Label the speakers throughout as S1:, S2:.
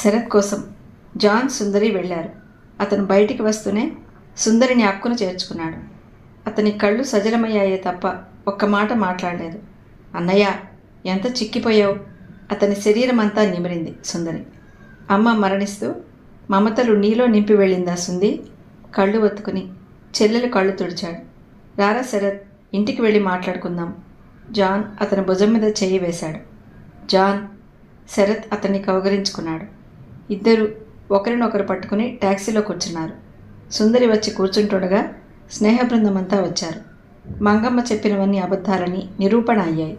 S1: శరత్ కోసం జాన్, సుందరి వెళ్లారు. అతను బయటికి వస్తూనే సుందరిని అక్కున చేర్చుకున్నాడు. అతని కళ్ళు సజలమయ్యాయే తప్ప ఒక్క మాట మాట్లాడలేదు. అన్నయ్య, ఎంత చిక్కిపోయావు! అతని శరీరం అంతా నిమిరింది సుందరి. అమ్మ మరణిస్తూ మమతలు నీలో నింపి వెళ్ళిందా సుంది? కళ్ళు ఒత్తుకుని చెల్లెలు కళ్ళు తుడిచాడు. రారా శరత్, ఇంటికి వెళ్ళి మాట్లాడుకుందాం. జాన్ అతని భుజం మీద చెయ్యి వేశాడు. జాన్! శరత్ అతన్ని కౌగలించుకున్నాడు. ఇద్దరు ఒకరినొకరు పట్టుకుని టాక్సీలో కూర్చున్నారు. సుందరి వచ్చి కూర్చుంటుండగా స్నేహ బృందమంతా వచ్చారు. మంగమ్మ చెప్పినవన్నీ అబద్ధాలని నిరూపణ అయ్యాయి.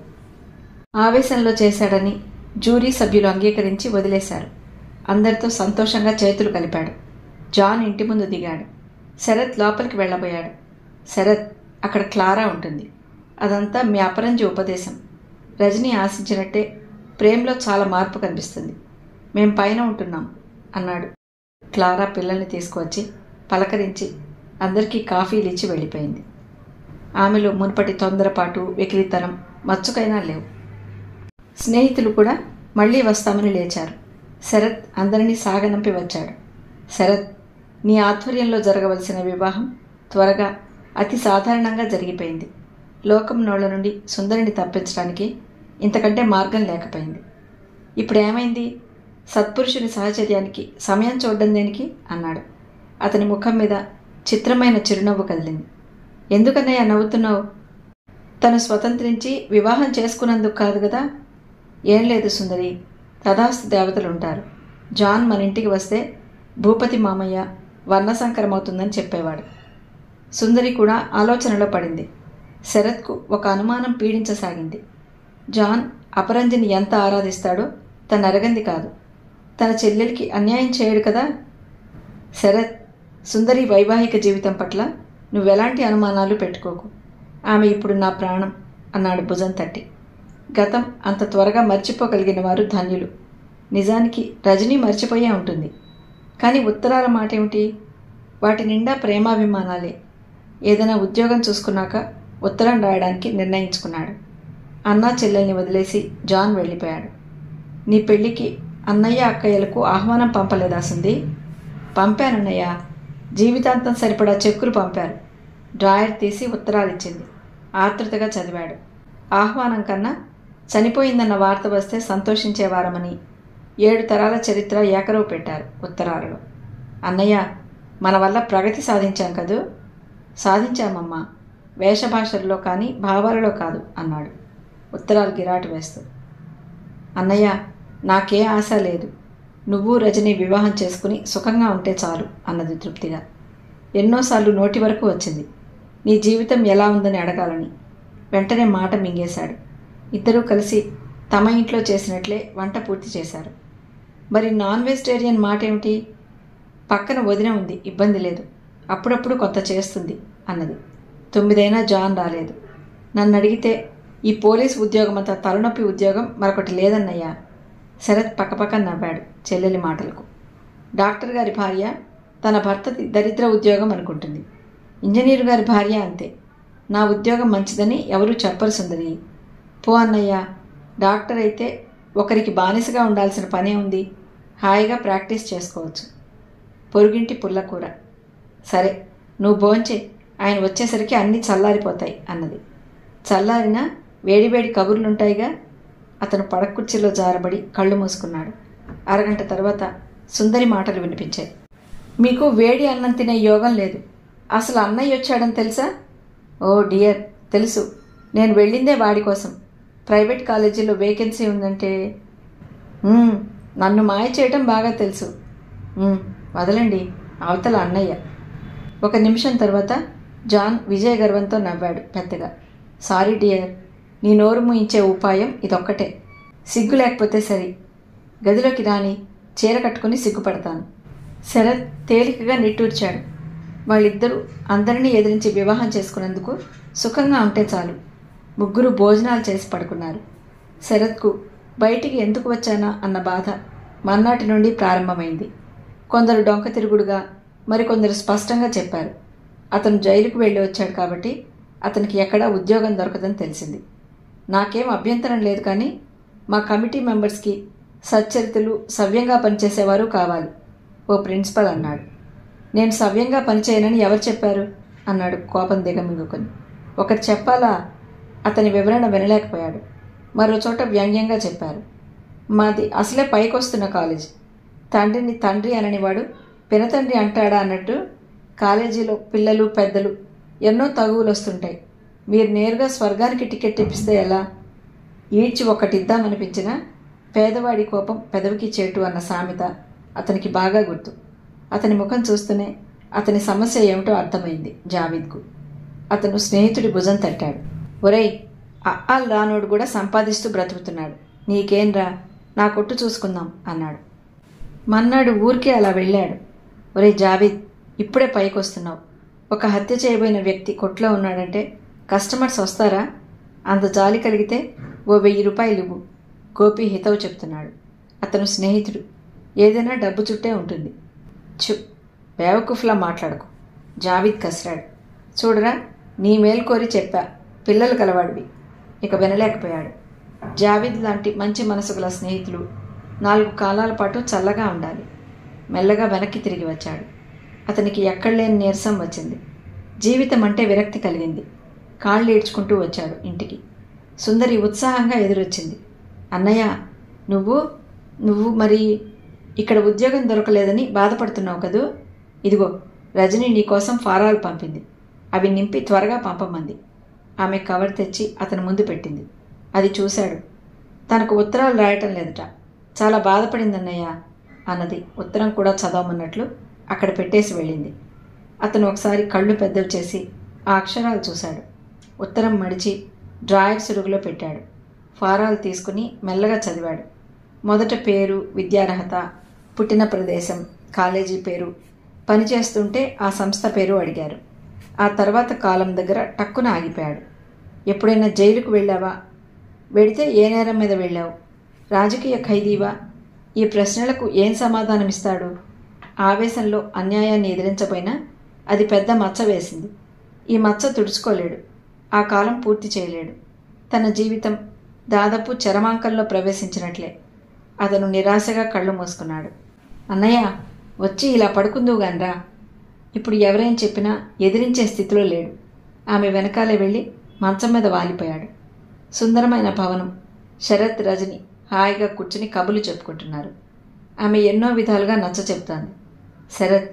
S1: ఆవేశంలో చేశాడని జ్యూరీ సభ్యులు అంగీకరించి వదిలేశారు. అందరితో సంతోషంగా చేతులు కలిపాడు. జాన్ ఇంటి ముందు దిగాడు. శరత్ లోపలికి వెళ్ళబోయాడు. శరత్, అక్కడ క్లారా ఉంటుంది. అదంతా మీ అపరంజి ఉపదేశం. రజనీ ఆశించినట్టే ప్రేమలో చాలా మార్పు కనిపిస్తుంది. మేం పైన ఉంటున్నాం అన్నాడు. క్లారా పిల్లల్ని తీసుకువచ్చి పలకరించి అందరికీ కాఫీలు ఇచ్చి వెళ్ళిపోయింది. ఆమెలో మునుపటి తొందరపాటు, వెకిలితనం మచ్చుకైనా లేవు. స్నేహితులు కూడా మళ్లీ వస్తామని లేచారు. శరత్ అందరినీ సాగనంపి వచ్చాడు. శరత్, నీ ఆధ్వర్యంలో జరగవలసిన వివాహం త్వరగా, అతి సాధారణంగా జరిగిపోయింది. లోకం నోళ్ల నుండి సుందరిని తప్పించడానికి ఇంతకంటే మార్గం లేకపోయింది. ఇప్పుడేమైంది? సత్పురుషుని సహచర్యానికి సమయం చూడడం దేనికి అన్నాడు. అతని ముఖం మీద చిత్రమైన చిరునవ్వు కదిలింది. ఎందుకన్నయ్య నవ్వుతున్నావు? తను స్వతంత్రించి వివాహం చేసుకున్నందుకు కాదు కదా? ఏం లేదు సుందరి, తథాస్తు దేవతలుంటారు. జాన్ మన ఇంటికి వస్తే భూపతి మామయ్య వర్ణసంకరమవుతుందని చెప్పేవాడు. సుందరి కూడా ఆలోచనలో పడింది. శరత్కు ఒక అనుమానం పీడించసాగింది. జాన్ అపరంజిని ఎంత ఆరాధిస్తాడో తను అరగంది కాదు. తన చెల్లెలికి అన్యాయం చేయడు కదా? శరత్, సుందరి వైవాహిక జీవితం పట్ల నువ్వెలాంటి అనుమానాలు పెట్టుకోకు. ఆమె ఇప్పుడు నా ప్రాణం అన్నాడు భుజం తట్టి. గతం అంత త్వరగా మర్చిపోగలిగిన వారు ధన్యులు. నిజానికి రజనీ మర్చిపోయే ఉంటుంది. కానీ ఉత్తరాల మాట ఏమిటి? వాటి నిండా ప్రేమాభిమానాలే. ఏదైనా ఉద్యోగం చూసుకున్నాక ఉత్తరం రాయడానికి నిర్ణయించుకున్నాడు. అన్నా చెల్లెల్ని వదిలేసి జాన్ వెళ్ళిపోయాడు. నీ పెళ్లికి అన్నయ్య అక్కయ్యలకు ఆహ్వానం పంపలేదా సుంది? పంపానన్నయ్య, జీవితాంతం సరిపడా చెక్కులు పంపారు. డ్రాయర్ తీసి ఉత్తరాలిచ్చింది. ఆతృతగా చదివాడు. ఆహ్వానం కన్నా చనిపోయిందన్న వార్త వస్తే సంతోషించేవారమని 7 తరాల చరిత్ర ఏకరవు పెట్టారు ఉత్తరాలలో. అన్నయ్య, మన వల్ల ప్రగతి సాధించాం కదూ? సాధించామమ్మా, వేషభాషల్లో కానీ భావాలలో కాదు అన్నాడు ఉత్తరాలు గిరాటు వేస్తూ. అన్నయ్య, నాకే ఆశ లేదు. నువ్వు రజని వివాహం చేసుకుని సుఖంగా ఉంటే చాలు అన్నది తృప్తిగా. ఎన్నోసార్లు నోటి వరకు వచ్చింది నీ జీవితం ఎలా ఉందని అడగాలని. వెంటనే మాట మింగేశాడు. ఇద్దరూ కలిసి తమ ఇంట్లో చేసినట్లే వంట పూర్తి చేశారు. మరి నాన్ వెజిటేరియన్ మాట ఏమిటి? పక్కన వదిన ఉంది, ఇబ్బంది లేదు. అప్పుడప్పుడు కొంత చేస్తుంది అన్నది. 9 అయినా జాన్ రాలేదు. నన్ను అడిగితే ఈ పోలీసు ఉద్యోగం అంత తలనొప్పి ఉద్యోగం మరొకటి లేదన్నయ్యా. శరత్ పక్కపక్క నవ్వాడు చెల్లెలి మాటలకు. డాక్టర్ గారి భార్య తన భర్తది దరిద్ర ఉద్యోగం అనుకుంటుంది. ఇంజనీరు గారి భార్య అంతే. నా ఉద్యోగం మంచిదని ఎవరూ చెప్పరు సుందరి. పో అన్నయ్య, డాక్టర్ అయితే ఒకరికి బానిసగా ఉండాల్సిన పనే ఉంది. హాయిగా ప్రాక్టీస్ చేసుకోవచ్చు. పొరుగింటి పుల్లకూర. సరే, నువ్వు భోంచే, ఆయన వచ్చేసరికి అన్నీ చల్లారిపోతాయి అన్నది. చల్లారినా వేడివేడి కబుర్లుంటాయిగా. అతను పడకుర్చీలో జారబడి కళ్ళు మూసుకున్నాడు. అరగంట తర్వాత సుందరి మాటలు వినిపించాయి. మీకు వేడి అన్నం తినే యోగం లేదు. అసలు అన్నయ్య వచ్చాడని తెలుసా? ఓ డియర్, తెలుసు. నేను వెళ్ళిందే వాడి కోసం. ప్రైవేట్ కాలేజీలో వేకెన్సీ ఉందంటే. నన్ను మాయ చేయటం బాగా తెలుసు. వదలండి, అవతల అన్నయ్య. 1 నిమిషం తర్వాత జాన్ విజయ గర్వంతో నవ్వాడు పెద్దగా. సారీ డియర్, నీ నోరు మూయించే ఉపాయం ఇదొక్కటే. సిగ్గు లేకపోతే సరి. గదిలోకి రాని, చీర కట్టుకుని సిగ్గుపడతాను. శరత్ తేలికగా నిట్టూర్చాడు. వాళ్ళిద్దరూ అందరినీ ఎదిరించి వివాహం చేసుకున్నందుకు సుఖంగా ఉంటే చాలు. ముగ్గురు భోజనాలు చేసి పడుకున్నారు. శరత్కు బయటికి ఎందుకు వచ్చానా అన్న బాధ మర్నాటి నుండి ప్రారంభమైంది. కొందరు డొంక తిరుగుడుగా, మరికొందరు స్పష్టంగా చెప్పారు. అతను జైలుకు వెళ్ళి వచ్చాడు కాబట్టి అతనికి ఎక్కడా ఉద్యోగం దొరకదని తెలిసింది. నాకేం అభ్యంతరం లేదు, కానీ మా కమిటీ మెంబర్స్కి సచ్చరితులు, సవ్యంగా పనిచేసేవారు కావాలి, ఓ ప్రిన్సిపల్ అన్నాడు. నేను సవ్యంగా పనిచేయనని ఎవరు చెప్పారు అన్నాడు కోపం దిగమింగుకొని. ఒకటి చెప్పాలా? అతని వివరణ వినలేకపోయాడు. మరో చోట వ్యంగ్యంగా చెప్పారు. మాది అసలే పైకొస్తున్న కాలేజీ. తండ్రిని తండ్రి అననివాడు పినతండ్రి అంటాడా అన్నట్టు కాలేజీలో పిల్లలు పెద్దలు ఎన్నో తగువులు వస్తుంటాయి. మీరు నేరుగా స్వర్గానికి టికెట్ ఇప్పిస్తే ఎలా? ఈడ్చి ఒకటిద్దామనిపించినా పేదవాడి కోపం పెదవికి చేటు అన్న సామెత అతనికి బాగా గుర్తు. అతని ముఖం చూస్తూనే అతని సమస్య ఏమిటో అర్థమైంది జావీద్కు. అతను స్నేహితుడి భుజం తట్టాడు. ఒరేయ్, అల్లాల్ రానోడు కూడా సంపాదిస్తూ బ్రతుకుతున్నాడు, నీకేంరా, నా కొట్టు చూసుకుందాం అన్నాడు. మన్నాడు ఊరికే అలా వెళ్ళాడు. ఒరే జావీద్, ఇప్పుడే పైకొస్తున్నావు. ఒక హత్య చేయబోయిన వ్యక్తి కొట్లో ఉన్నాడంటే కస్టమర్స్ వస్తారా? అంత జాలి కలిగితే ఓ 1000 రూపాయలు ఇవ్వు. గోపి హితవు చెప్తున్నాడు. అతను స్నేహితుడు, ఏదైనా డబ్బు చుట్టే ఉంటుంది. చు, బేవకుఫ్లా మాట్లాడకు, జావీద్ కసిరాడు. చూడరా, నీ మేలు కోరి చెప్పా, పిల్లలు కలవాడివి. ఇక వినలేకపోయాడు. జావీద్ లాంటి మంచి మనసు గల స్నేహితులు 4 కాలాల పాటు చల్లగా ఉండాలి. మెల్లగా వెనక్కి తిరిగి వచ్చాడు. అతనికి ఎక్కడలేని నీరసం వచ్చింది. జీవితం అంటే విరక్తి కలిగింది. కాళ్ళు ఈడ్చుకుంటూ వచ్చాడు ఇంటికి. సుందరి ఉత్సాహంగా ఎదురొచ్చింది. అన్నయ్య, నువ్వు మరి ఇక్కడ ఉద్యోగం దొరకలేదని బాధపడుతున్నావు కదూ? ఇదిగో, రజని నీకోసం ఫారాలు పంపింది. అవి నింపి త్వరగా పంపమంది. ఆమె కవర్ తెచ్చి అతని ముందు పెట్టింది. అది చూశాడు. తనకు ఉత్తరాలు రాయటం లేదట. చాలా బాధపడిందన్నయ్య అన్నది. ఉత్తరం కూడా చదవమన్నట్లు అక్కడ పెట్టేసి వెళ్ళింది. అతను ఒకసారి కళ్ళు పెద్దవి చేసి ఆ అక్షరాలు చూశాడు. ఉత్తరం మడిచి డ్రాయర్ సురుగులో పెట్టాడు. ఫారాలు తీసుకుని మెల్లగా చదివాడు. మొదట పేరు, విద్యార్హత, పుట్టిన ప్రదేశం, కాలేజీ పేరు, పనిచేస్తుంటే ఆ సంస్థ పేరు అడిగారు. ఆ తర్వాత కాలం దగ్గర టక్కున ఆగిపోయాడు. ఎప్పుడైనా జైలుకు వెళ్ళావా? వెడితే ఏ నేరం మీద వెళ్ళావు? రాజకీయ ఖైదీవా? ఈ ప్రశ్నలకు ఏం సమాధానమిస్తాడు? ఆవేశంలో అన్యాయాన్ని ఎదిరించబోయినా అది పెద్ద మచ్చ వేసింది. ఈ మచ్చ తుడుచుకోలేడు. ఆ కాలం పూర్తి చేయలేడు. తన జీవితం దాదాపు చరమాంకంలో ప్రవేశించినట్లే. అతను నిరాశగా కళ్ళు మూసుకున్నాడు. అన్నయ్య, వచ్చి ఇలా పడుకుందువుగాన్రా. ఇప్పుడు ఎవరేం చెప్పినా ఎదిరించే స్థితిలో లేడు. ఆమె వెనకాలే వెళ్ళి మంచం మీద వాలిపోయాడు. సుందరమైన భవనం. శరత్, రజని హాయిగా కూర్చుని కబులు చెప్పుకుంటున్నారు. ఆమె ఎన్నో విధాలుగా నచ్చ చెప్తోంది. శరత్,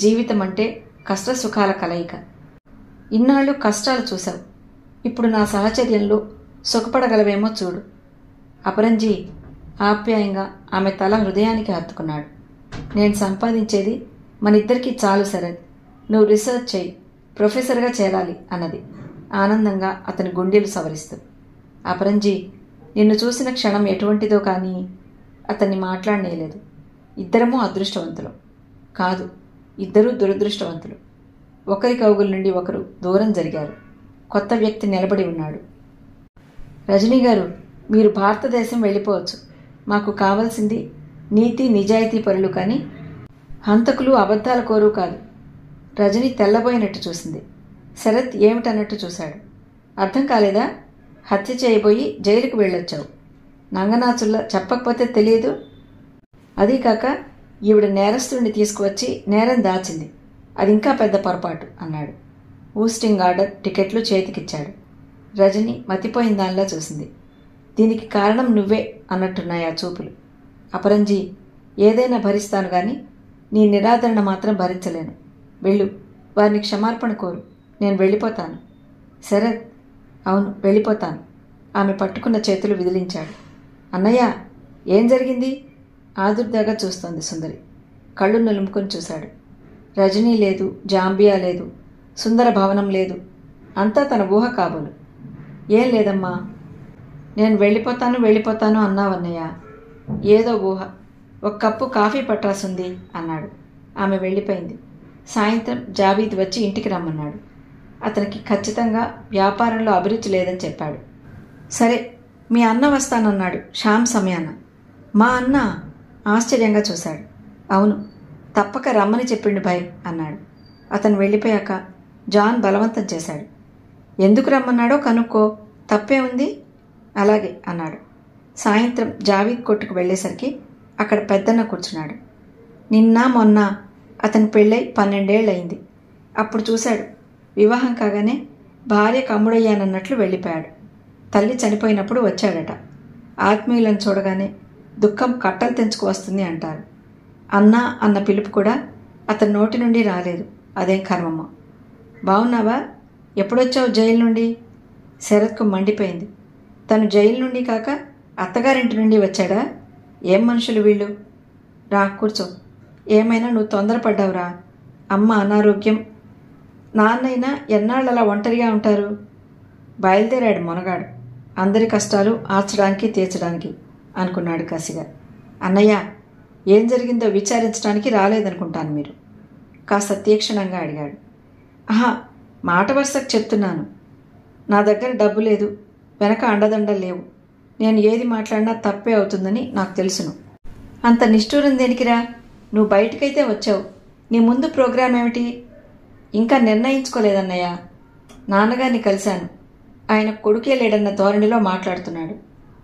S1: జీవితం అంటే కష్ట సుఖాల కలయిక. ఇన్నాళ్ళు కష్టాలు చూశావు, ఇప్పుడు నా సహచర్యంలో సుఖపడగలవేమో చూడు. అపరంజీ ఆప్యాయంగా ఆమె తల హృదయానికి హత్తుకున్నాడు. నేను సంపాదించేది మనిద్దరికీ చాలు శరత్. నువ్వు రీసెర్చ్ చేయి, ప్రొఫెసర్గా చేరాలి అన్నది ఆనందంగా అతని గుండెలు సవరిస్తూ. అపరంజీ, నిన్ను చూసిన క్షణం ఎటువంటిదో కానీ అతన్ని మాట్లాడనేలేదు. ఇద్దరమూ అదృష్టవంతులు కాదు, ఇద్దరూ దురదృష్టవంతులు. ఒకరి కౌగుల నుండి ఒకరు దూరం జరిగారు. కొత్త వ్యక్తి నిలబడి ఉన్నాడు. రజనీ గారు, మీరు భారతదేశం వెళ్ళిపోవచ్చు. మాకు కావాల్సింది నీతి నిజాయితీ పరులు కానీ హంతకులు, అబద్ధాల కోరు కాదు. రజని తెల్లబోయినట్టు చూసింది. శరత్ ఏమిటన్నట్టు చూశాడు. అర్థం కాలేదా? హత్య చేయబోయి జైలుకు వెళ్ళొచ్చావు. నంగనాచుల్లా చెప్పకపోతే తెలియదు. అదీ కాక ఈవిడ నేరస్తుడిని తీసుకువచ్చి నేరం దాచింది. అది ఇంకా పెద్ద పొరపాటు అన్నాడు. ఊస్టింగ్ ఆర్డర్, టికెట్లు చేతికిచ్చాడు. రజని మతిపోయిన దానిలా చూసింది. దీనికి కారణం నువ్వే అన్నట్టున్నాయి ఆ చూపులు. అపరంజీ, ఏదైనా భరిస్తాను కానీ నీ నిరాదరణ మాత్రం భరించలేను. వెళ్ళు, వారిని క్షమార్పణ కోరు. నేను వెళ్ళిపోతాను. శరత్, అవును వెళ్ళిపోతాను. ఆమె పట్టుకున్న చేతులు విదిలించాడు. అన్నయ్య, ఏం జరిగింది? ఆదుర్దాగా చూస్తోంది సుందరి. కళ్ళు నులుముకొని చూశాడు. రజనీ లేదు, జాంబియా లేదు, సుందర భవనం లేదు. అంతా తన ఊహ కాబోలు. ఏం లేదమ్మా, నేను వెళ్ళిపోతాను అన్నావన్నయ్య. ఏదో ఊహ. ఒక కప్పు కాఫీ పట్టాల్సింది అన్నాడు. ఆమె వెళ్ళిపోయింది. సాయంత్రం జావీద్ వచ్చి ఇంటికి రమ్మన్నాడు. అతనికి ఖచ్చితంగా వ్యాపారంలో అభిరుచి లేదని చెప్పాడు. సరే, మీ అన్న వస్తానన్నాడు షామ్ సమయాన. మా అన్న? ఆశ్చర్యంగా చూశాడు. అవును, తప్పక రమ్మని చెప్పిండు భయ్ అన్నాడు. అతను వెళ్ళిపోయాక జాన్ బలవంతం చేశాడు. ఎందుకు రమ్మన్నాడో కనుక్కో, తప్పే ఉంది. అలాగే అన్నాడు. సాయంత్రం జావీద్ కొట్టుకు వెళ్ళేసరికి అక్కడ పెద్దన్న కూర్చున్నాడు. నిన్న మొన్న అతని పెళ్ళై 12 ఏళ్ళయింది. అప్పుడు చూశాడు. వివాహం కాగానే భార్య కమ్ముడయ్యానన్నట్లు వెళ్ళిపోయాడు. తల్లి చనిపోయినప్పుడు వచ్చాడట. ఆత్మీయులను చూడగానే దుఃఖం కట్టలు తెంచుకు వస్తుంది అంటారు. అన్నా అన్న పిలుపు కూడా అతని నోటి నుండి రాలేదు. అదేం కర్మమ్మో. బావున్నావా? ఎప్పుడొచ్చావు జైలు నుండి? శరత్కు మండిపోయింది. తను జైలు నుండి కాక అత్తగారింటి నుండి వచ్చాడా? ఏం మనుషులు వీళ్ళు? రా కూర్చో. ఏమైనా నువ్వు తొందరపడ్డావురా? అమ్మ అనారోగ్యం. నాన్నైనా ఎన్నాళ్ళలా ఒంటరిగా ఉంటారు? బయలుదేరాడు మొనగాడు. అందరి కష్టాలు ఆర్చడానికి తీర్చడానికి అనుకున్నాడు కసిగా. అన్నయ్య, ఏం జరిగిందో విచారించడానికి రాలేదనుకుంటాను మీరు. కాస్త తీక్షణంగా అడిగాడు. ఆహా, మాట వరుసకు చెప్తున్నాను. నా దగ్గర డబ్బు లేదు, వెనక అండదండలు లేవు. నేను ఏది మాట్లాడినా తప్పే అవుతుందని నాకు తెలుసును. అంత నిష్ఠూరం దేనికిరా? నువ్వు బయటకైతే వచ్చావు. నీ ముందు ప్రోగ్రాం ఏమిటి? ఇంకా నిర్ణయించుకోలేదన్నయ్య. నాన్నగారిని కలిశాను. ఆయన కొడుకే లేడన్న ధోరణిలో మాట్లాడుతున్నాడు.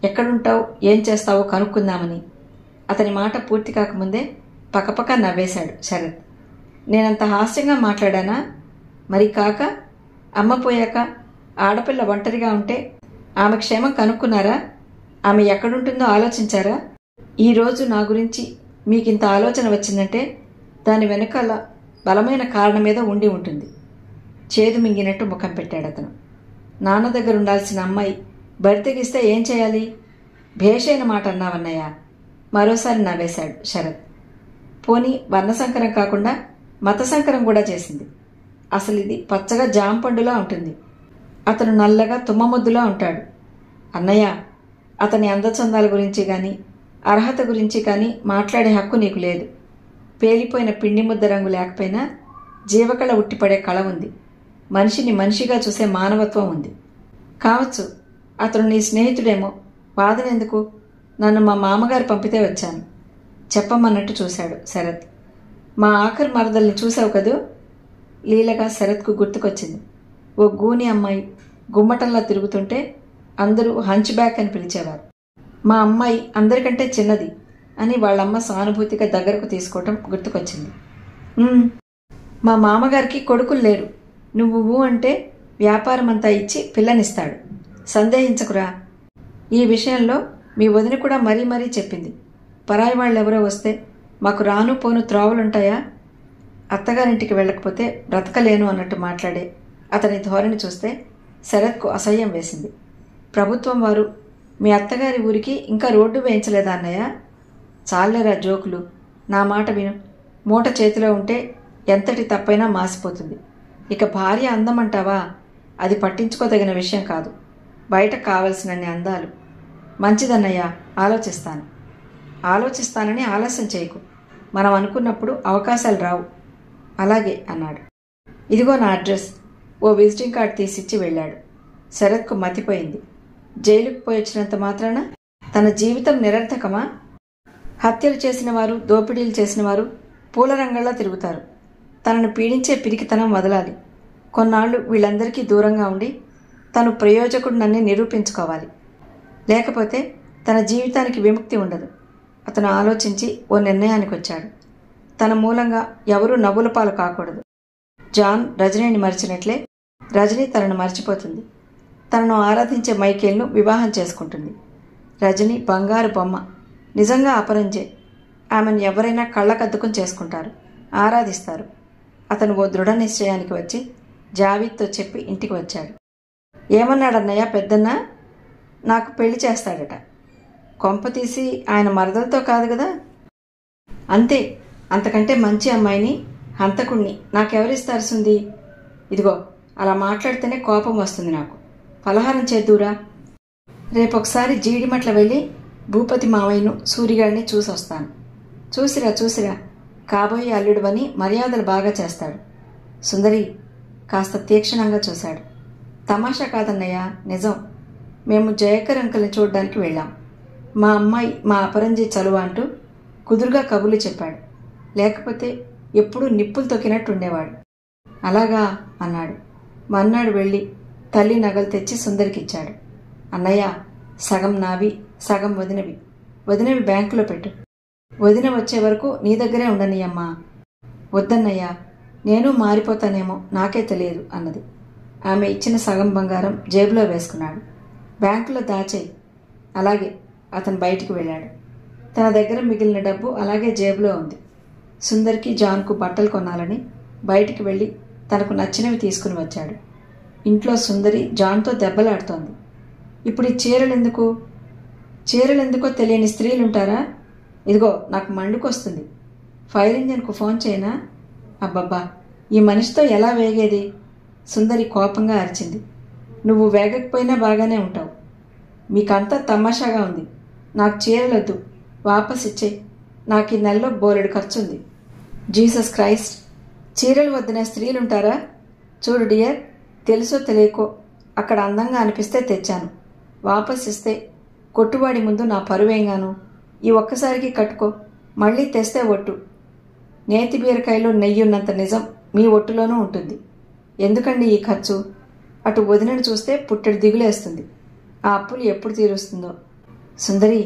S1: ఎక్కడుంటావు, ఏం చేస్తావో కనుక్కుందామని. అతని మాట పూర్తి కాకముందే పకపక నవ్వేశాడు శరత్. నేనంత హాస్యంగా మాట్లాడానా? మరి కాక అమ్మ పోయాక ఆడపిల్ల ఒంటరిగా ఉంటే ఆమె క్షేమం కనుక్కున్నారా? ఆమె ఎక్కడుంటుందో ఆలోచించారా? ఈరోజు నా గురించి మీకింత ఆలోచన వచ్చిందంటే దాని వెనకాల బలమైన కారణమేదో ఉండి ఉంటుంది. చేదు మింగినట్టు ముఖం పెట్టాడు అతను. నాన్న దగ్గర ఉండాల్సిన అమ్మాయి బరితెగిస్తే ఏం చేయాలి? భేషైన మాట అన్నావన్నయ్య. మరోసారి నవ్వేశాడు శరత్. పోనీ వర్ణసంకరం కాకుండా మత సంకరం కూడా చేసింది. అసలు ఇది పచ్చగా జాంపండులా ఉంటుంది. అతను నల్లగా తుమ్మముద్దులా ఉంటాడు. అన్నయ్య, అతని అందచందాల గురించి కానీ అర్హత గురించి కానీ మాట్లాడే హక్కు నీకు లేదు. పేలిపోయిన పిండి ముద్ద రంగు లేకపోయినా జీవకళ ఉట్టిపడే కళ ఉంది. మనిషిని మనిషిగా చూసే మానవత్వం ఉంది. కావచ్చు, అతను నీ స్నేహితుడేమో. వాదనెందుకు? నన్ను మా మామగారు పంపితే వచ్చాను. చెప్పమన్నట్టు చూశాడు శరత్. మా ఆఖరి మరదల్ని చూశావు కదూ? లీలగా శరత్కు గుర్తుకొచ్చింది. ఓ గూని అమ్మాయి గుమ్మటంలా తిరుగుతుంటే అందరూ హంచ్ బ్యాక్ అని పిలిచేవారు. మా అమ్మాయి అందరికంటే చిన్నది అని వాళ్ళమ్మ సానుభూతిగా దగ్గరకు తీసుకోవటం గుర్తుకొచ్చింది. మా మామగారికి కొడుకులు లేరు. నువ్వు అంటే వ్యాపారం అంతా ఇచ్చి పిల్లనిస్తాడు. సందేహించకురా. ఈ విషయంలో మీ వదిన కూడా మరీ మరీ చెప్పింది. పరాయి వాళ్ళెవరో వస్తే మాకు రాను పోను త్రోవలుంటాయా? అత్తగారింటికి వెళ్ళకపోతే బ్రతకలేను అన్నట్టు మాట్లాడే అతని ధోరణి చూస్తే శరత్కు అసహ్యం వేసింది. ప్రభుత్వం వారు మీ అత్తగారి ఊరికి ఇంకా రోడ్డు వేయించలేదా అన్నయ్య? చాలేరా జోకులు. నా మాట విను. మూట చేతిలో ఉంటే ఎంతటి తప్పైనా మాసిపోతుంది. ఇక భార్య అందమంటావా? అది పట్టించుకోదగిన విషయం కాదు. బయట కావలసినన్ని అందాలు. మంచిదన్నయ్య, ఆలోచిస్తానని ఆలస్యం చేయకు. మనం అనుకున్నప్పుడు అవకాశాలు రావు. అలాగే అన్నాడు. ఇదిగో నా అడ్రస్. ఓ విజిటింగ్ కార్డు తీసిచ్చి వెళ్ళాడు. శరత్కు మతిపోయింది. జైలుకు పోయొచ్చినంత మాత్రాన తన జీవితం నిరర్థకమా? హత్యలు చేసిన వారు, దోపిడీలు చేసిన వారు పూలరంగంలా తిరుగుతారు. తనను పీడించే పిరికితనం వదలాలి. కొన్నాళ్లు వీళ్ళందరికీ దూరంగా ఉండి తను ప్రయోజకుడినని నిరూపించుకోవాలి. లేకపోతే తన జీవితానికి విముక్తి ఉండదు. అతను ఆలోచించి ఓ నిర్ణయానికి వచ్చాడు. తన మూలంగా ఎవరూ నవ్వుల పాలు కాకూడదు. జాన్ రజనీని మరిచినట్లే రజనీ తనను మర్చిపోతుంది. తనను ఆరాధించే మైకేల్ను వివాహం చేసుకుంటుంది. రజనీ బంగారు బొమ్మ. నిజంగా అపరంజే. ఆమెను ఎవరైనా కళ్ళకద్దుకుని చేసుకుంటారు, ఆరాధిస్తారు. అతను ఓ దృఢ నిశ్చయానికి వచ్చి జావీద్తో చెప్పి ఇంటికి వచ్చాడు. ఏమన్నాడన్నయ్య పెద్దన్న? నాకు పెళ్లి చేస్తాడట. కొంపతీసి ఆయన మరదలతో కాదు కదా? అంతే. అంతకంటే మంచి అమ్మాయిని, హంతకుణ్ణి నాకెవరిస్తారు సుంది? ఇదిగో, అలా మాట్లాడితేనే కోపం వస్తుంది నాకు. పలహారం చేద్దూరా. రేపొకసారి జీడిమట్ల వెళ్ళి భూపతి మావయ్యను, సూరిగాడిని చూసొస్తాను. చూసిరా, కాబోయే అల్లుడువని మర్యాదలు బాగా చేస్తాడు. సుందరి కాస్త తీక్షణంగా చూశాడు. తమాషా కాదన్నయ్య, నిజం. మేము జయకర్ అంకుల్ని చూడ్డానికి వెళ్ళాం. మా అమ్మాయి మా అపరంజి చలువ అంటూ కుదురుగా కబుర్లు చెప్పాడు. లేకపోతే ఎప్పుడూ నిప్పులు తొక్కినట్టు ఉండేవాడు. అలాగా అన్నాడు. మన్నాడు వెళ్ళి తల్లి నగలు తెచ్చి సుందరికిచ్చాడు. అన్నయ్య, సగం నావి సగం వదినవి. వదినవి బ్యాంకులో పెట్టు. వదిన వచ్చే వరకు నీ దగ్గరే ఉండని అమ్మా. వద్దన్నయ్యా, నేను మారిపోతానేమో, నాకే తెలియదు అన్నది. ఆమె ఇచ్చిన సగం బంగారం జేబులో వేసుకున్నాడు. బ్యాంకులో దాచేయి. అలాగే. అతను బయటికి వెళ్ళాడు. తన దగ్గర మిగిలిన డబ్బు అలాగే జేబులో ఉంది. సుందర్కి జాన్కు బట్టలు కొనాలని బయటికి వెళ్ళి తనకు నచ్చినవి తీసుకుని వచ్చాడు. ఇంట్లో సుందరి జాన్తో దెబ్బలాడుతోంది. ఇప్పుడు ఈ చీరలెందుకు? చీరలెందుకో తెలియని స్త్రీలుంటారా? ఇదిగో నాకు మండుకొస్తుంది. ఫైర్ ఇంజన్కు ఫోన్ చేయనా? అబ్బబ్బా, ఈ మనిషితో ఎలా వేగేది? సుందరి కోపంగా అరిచింది. నువ్వు వేగకపోయినా బాగానే ఉంటావు. మీకంతా తమాషాగా ఉంది. నాకు చీరలొద్దు, వాపస్ ఇచ్చేయి. నాకు ఈ నెలలో బోలెడు ఖర్చుంది. జీసస్ క్రైస్ట్, చీరలు వద్దిన స్త్రీలుంటారా? చూడు డియర్, తెలుసో తెలియకో అక్కడ అందంగా అనిపిస్తే తెచ్చాను. వాపస్ ఇస్తే కొట్టువాడి ముందు నా పరువేంగాను. ఈ ఒక్కసారికి కట్టుకో, మళ్ళీ తెస్తే ఒట్టు. నేతి బీరకాయలో నెయ్యున్నంత నిజం మీ ఒట్టులోనూ ఉంటుంది. ఎందుకండి ఈ ఖర్చు? అటు వదినను చూస్తే పుట్టెడు దిగులేస్తుంది. ఆ అప్పులు ఎప్పుడు తీరుస్తుందో. సుందరి,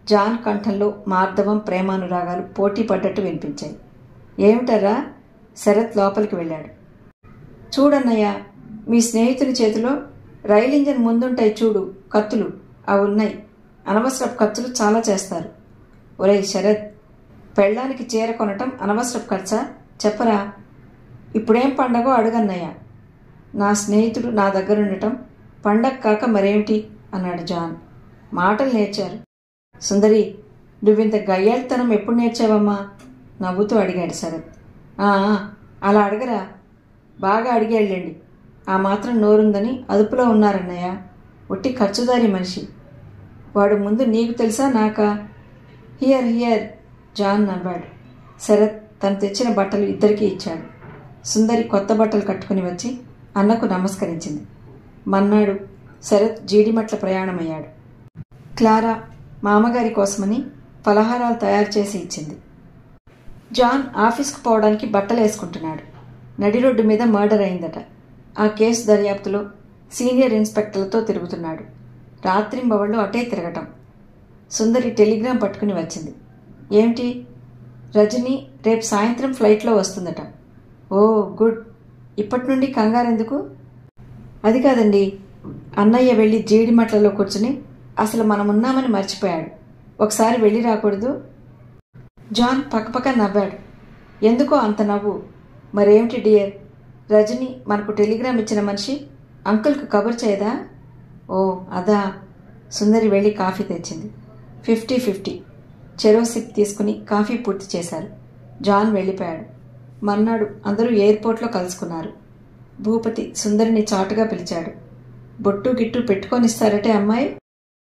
S1: జాన్ కంఠంలో మార్దవం, ప్రేమానురాగాలు పోటీ పడ్డట్టు వినిపించాయి. ఏమిటరా? శరత్ లోపలికి వెళ్ళాడు. చూడన్నయ్యా, మీ స్నేహితుని చేతిలో రైలు ఇంజన్ ముందుంటాయి చూడు కత్తులు, అవి ఉన్నాయి. అనవసరపు ఖర్చులు చాలా చేస్తారు. ఒరేయ్ శరత్, పెళ్ళానికి చీర కొనటం అనవసరపు ఖర్చా? చెప్పరా. ఇప్పుడేం పండగో అడుగన్నయ్య. నా స్నేహితుడు నా దగ్గరుండటం పండగ కాక మరేమిటి అన్నాడు జాన్. మాటలు నేర్చారు. సుందరి, నువ్వింత గయ్యాళితనం ఎప్పుడు నేర్చావమ్మా? నవ్వుతూ అడిగాడు శరత్. అలా అడగరా, బాగా అడిగేళ్ళండి. ఆ మాత్రం నోరుందని అదుపులో ఉన్నారన్నయ్య. ఒట్టి ఖర్చుదారి మనిషి. వాడు ముందు నీకు తెలుసా నాకా? హియర్ హియర్, జాన్ నవ్వాడు. శరత్ తను తెచ్చిన బట్టలు ఇద్దరికీ ఇచ్చాడు. సుందరి కొత్త బట్టలు కట్టుకుని వచ్చి అన్నకు నమస్కరించింది. మన్నాడు శరత్ జీడిమట్ల ప్రయాణమయ్యాడు. క్లారా మామగారి కోసమని పలహారాలు తయారు చేసి ఇచ్చింది. జాన్ ఆఫీస్కు పోవడానికి బట్టలు వేసుకుంటున్నాడు. నడి రోడ్డు మీద మర్డర్ అయిందట. ఆ కేసు దర్యాప్తులో సీనియర్ ఇన్స్పెక్టర్లతో తిరుగుతున్నాడు. రాత్రింబవళ్ళు అటే తిరగటం. సుందరి టెలిగ్రామ్ పట్టుకుని వచ్చింది. ఏమిటి? రజని రేపు సాయంత్రం ఫ్లైట్లో వస్తుందట. ఓ గుడ్. ఇప్పటి నుండి కంగారెందుకు? అది కాదండి, అన్నయ్య వెళ్ళి జీడిమట్లలో కూర్చుని అసలు మనమున్నామని మర్చిపోయాడు. ఒకసారి వెళ్ళి రాకూడదు? జాన్ పక్కపక్క నవ్వాడు. ఎందుకో అంత నవ్వు? మరేమిటి డియర్, రజని మనకు టెలిగ్రామ్ ఇచ్చిన మనిషి అంకుల్కు కబుర్ చేయదా? ఓ అదా. సుందరి వెళ్ళి కాఫీ తెచ్చింది. 50-50 చెరో సిప్ తీసుకుని కాఫీ పూర్తి చేశారు. జాన్ వెళ్ళిపోయాడు. మర్నాడు అందరూ ఎయిర్పోర్ట్లో కలుసుకున్నారు. భూపతి సుందరిని చాటుగా పిలిచాడు. బొట్టు గిట్టు పెట్టుకొనిస్తారటే అమ్మాయి?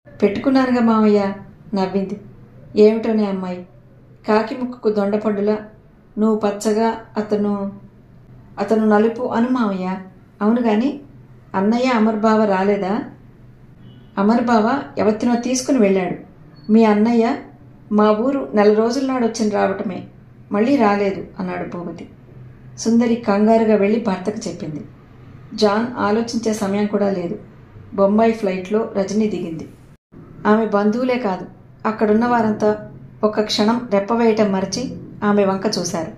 S1: పెట్టుకున్నానుగా మామయ్య, నవ్వింది. ఏమిటోనే అమ్మాయి, కాకి ముక్కుకు దొండపండులా నువ్వు పచ్చగా, అతను నలుపు అను మామయ్య. అవును గాని అన్నయ్య అమర్బావ రాలేదా? అమర్బావ ఎవరినో తీసుకుని వెళ్ళాడు. మీ అన్నయ్య మా ఊరు 4 రోజుల నాడు వచ్చిన రావటమే, మళ్ళీ రాలేదు అన్నాడు భూపతి. సుందరి కంగారుగా వెళ్ళి భర్తకు చెప్పింది. జాన్ ఆలోచించే సమయం కూడా లేదు. బొంబాయి ఫ్లైట్లో రజని దిగింది. ఆమె బంధువులే కాదు, అక్కడున్న వారంతా ఒక్క క్షణం రెప్పవేయటం మరచి ఆమె వంక చూశారు.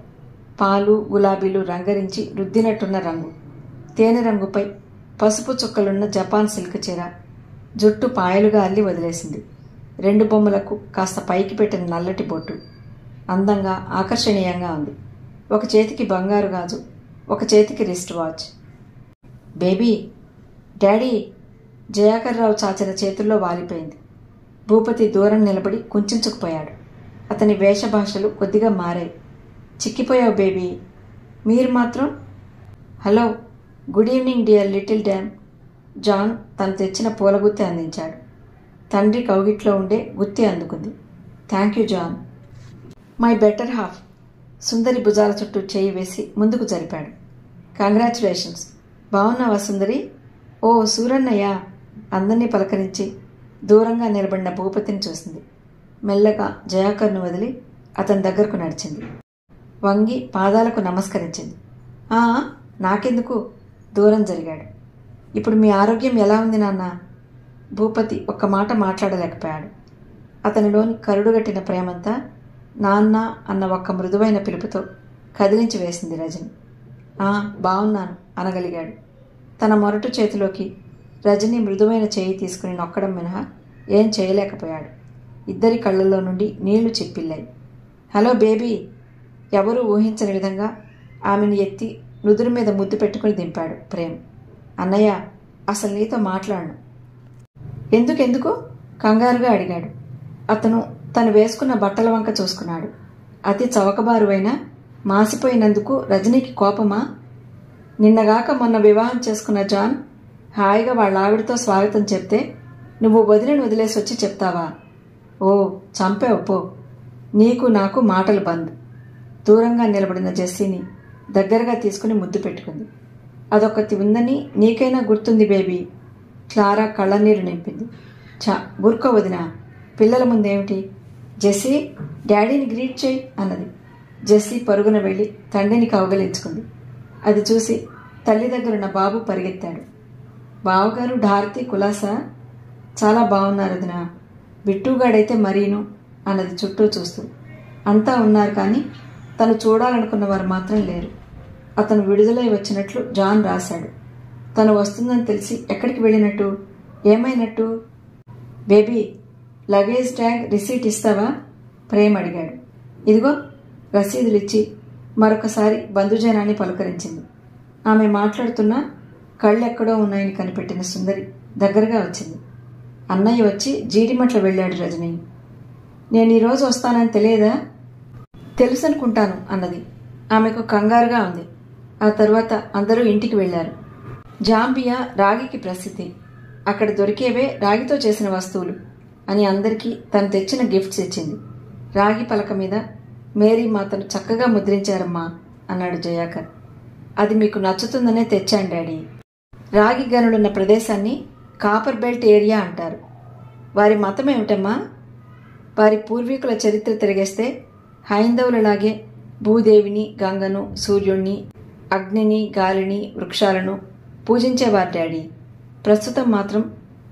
S1: పాలు గులాబీలు రంగరించి రుద్దినట్టున్న రంగు, తేనె రంగుపై పసుపు చుక్కలున్న జపాన్ సిల్క్ చీర, జుట్టు పాయలుగా అల్లి వదిలేసింది. 2 బొమ్మలకు కాస్త పైకి పెట్టిన నల్లటి బొట్టు అందంగా ఆకర్షణీయంగా ఉంది. ఒక చేతికి బంగారు గాజు, ఒక చేతికి రిస్ట్ వాచ్. బేబీ, డాడీ, జయాకర్రావు చాచిన చేతుల్లో వాలిపోయింది. భూపతి దూరం నిలబడి కుంచుకుపోయాడు. అతని వేషభాషలు కొద్దిగా మారాయి. చిక్కిపోయావు బేబీ. మీరు మాత్రం hello, good evening dear little dam. John తను తెచ్చిన పూలగుత్తి అందించాడు. తండ్రి కౌగిట్లో ఉండే గుత్తి అందుకుంది. Thank you John, my better half. సుందరి భుజాల చుట్టూ చేయి వేసి ముందుకు జరిపాడు. కంగ్రాచులేషన్స్. బాగున్నావా సుందరి? ఓ సూరన్నయ్య. అందరినీ పలకరించి దూరంగా నిలబడిన భూపతిని చూసింది. మెల్లగా జయాకర్ను వదిలి అతని దగ్గరకు నడిచింది. వంగి పాదాలకు నమస్కరించింది. నాకెందుకు? దూరం జరిగాడు. ఇప్పుడు మీ ఆరోగ్యం ఎలా ఉంది నాన్న? భూపతి ఒక్క మాట మాట్లాడలేకపోయాడు. అతనిలోని కరుడుగట్టిన ప్రేమంతా నాన్న అన్న ఒక్క మృదువైన పిలుపుతో కదిలించి వేసింది రజని. బావున్నాను అనగలిగాడు. తన మొరటు చేతిలోకి రజని మృదువైన చేయి తీసుకుని నొక్కడం మినహా ఏం చేయలేకపోయాడు. ఇద్దరి కళ్ళల్లో నుండి నీళ్లు చిప్పిల్లాయి. Hello baby! ఎవరూ ఊహించని విధంగా ఆమెను ఎత్తి నుదురు మీద ముద్దు పెట్టుకుని దింపాడు ప్రేమ్. అన్నయ్య, అసలు నీతో మాట్లాడను. ఎందుకెందుకు కంగారుగా అడిగాడు. అతను తను వేసుకున్న బట్టల వంక చూసుకున్నాడు. అతి చవకబారువైనా మాసిపోయినందుకు రజనీకి కోపమా? నిన్నగాక మొన్న వివాహం చేసుకున్న జాన్ హాయిగా వాళ్ళ ఆవిడతో స్వాగతం చెప్తే నువ్వు వదిలిని వదిలేసి వచ్చి చెప్తావా? ఓ చంపేవు పో. నీకు నాకు మాటలు బంద్. దూరంగా నిలబడిన జెస్సీని దగ్గరగా తీసుకుని ముద్దు పెట్టుకుంది. అదొకటి ఉందని నీకైనా గుర్తుంది బేబీ. క్లారా కళ్ళనీరు నింపింది. ఊరుకో వదినా, పిల్లల ముందేమిటి? జెస్సీ, డాడీని గ్రీట్ చేయి అన్నది. జెస్సీ పరుగున వెళ్ళి తండ్రిని కౌగలించుకుంది. అది చూసి తల్లి దగ్గరున్న బాబు పరిగెత్తాడు. బావగారు ఢారతి కులాసా? చాలా బాగున్నారు వదినా. బిట్టుగాడైతే మరీను అన్నది చుట్టూ చూస్తూ. అంతా ఉన్నారు కానీ తను చూడాలనుకున్న వారు మాత్రం లేరు. అతను విడుదలై వచ్చినట్లు జాన్ రాశాడు. తను వస్తుందని తెలిసి ఎక్కడికి వెళ్ళినట్టు? ఏమైనట్టు? బేబీ, లగేజ్ ట్యాగ్ రిసీట్ ఇస్తావా? ప్రేమ్ అడిగాడు. ఇదిగో రసీదులిచ్చి మరొకసారి బంధుజనాన్ని పలుకరించింది. ఆమె మాట్లాడుతున్నా కళ్ళెక్కడో ఉన్నాయని కనిపెట్టిన సుందరి దగ్గరగా వచ్చింది. అన్నయ్య వచ్చి జీడిమట్ల వెళ్ళాడు రజని. నేను ఈరోజు వస్తానని తెలియదా? తెలుసనుకుంటాను అన్నది. ఆమెకు కంగారుగా ఉంది. ఆ తర్వాత అందరూ ఇంటికి వెళ్లారు. జాంబియా రాగికి ప్రసిద్ధి. అక్కడ దొరికేవే రాగితో చేసిన వస్తువులు అని అందరికీ తను తెచ్చిన గిఫ్ట్స్ ఇచ్చింది. రాగి పలక మీద మేరీ మాతను చక్కగా ముద్రించారమ్మా అన్నాడు జయాకర్. అది మీకు నచ్చుతుందనే తెచ్చాను డాడీ. రాగి గనులున్న ప్రదేశాన్ని కాపర్ బెల్ట్ ఏరియా అంటారు. వారి మతం ఏమిటమ్మా? వారి పూర్వీకుల చరిత్ర తిరిగేస్తే హైందవులలాగే భూదేవిని, గంగను, సూర్యుణ్ణి, అగ్నిని, గాలిని, వృక్షాలను పూజించేవారు డాడీ. ప్రస్తుతం మాత్రం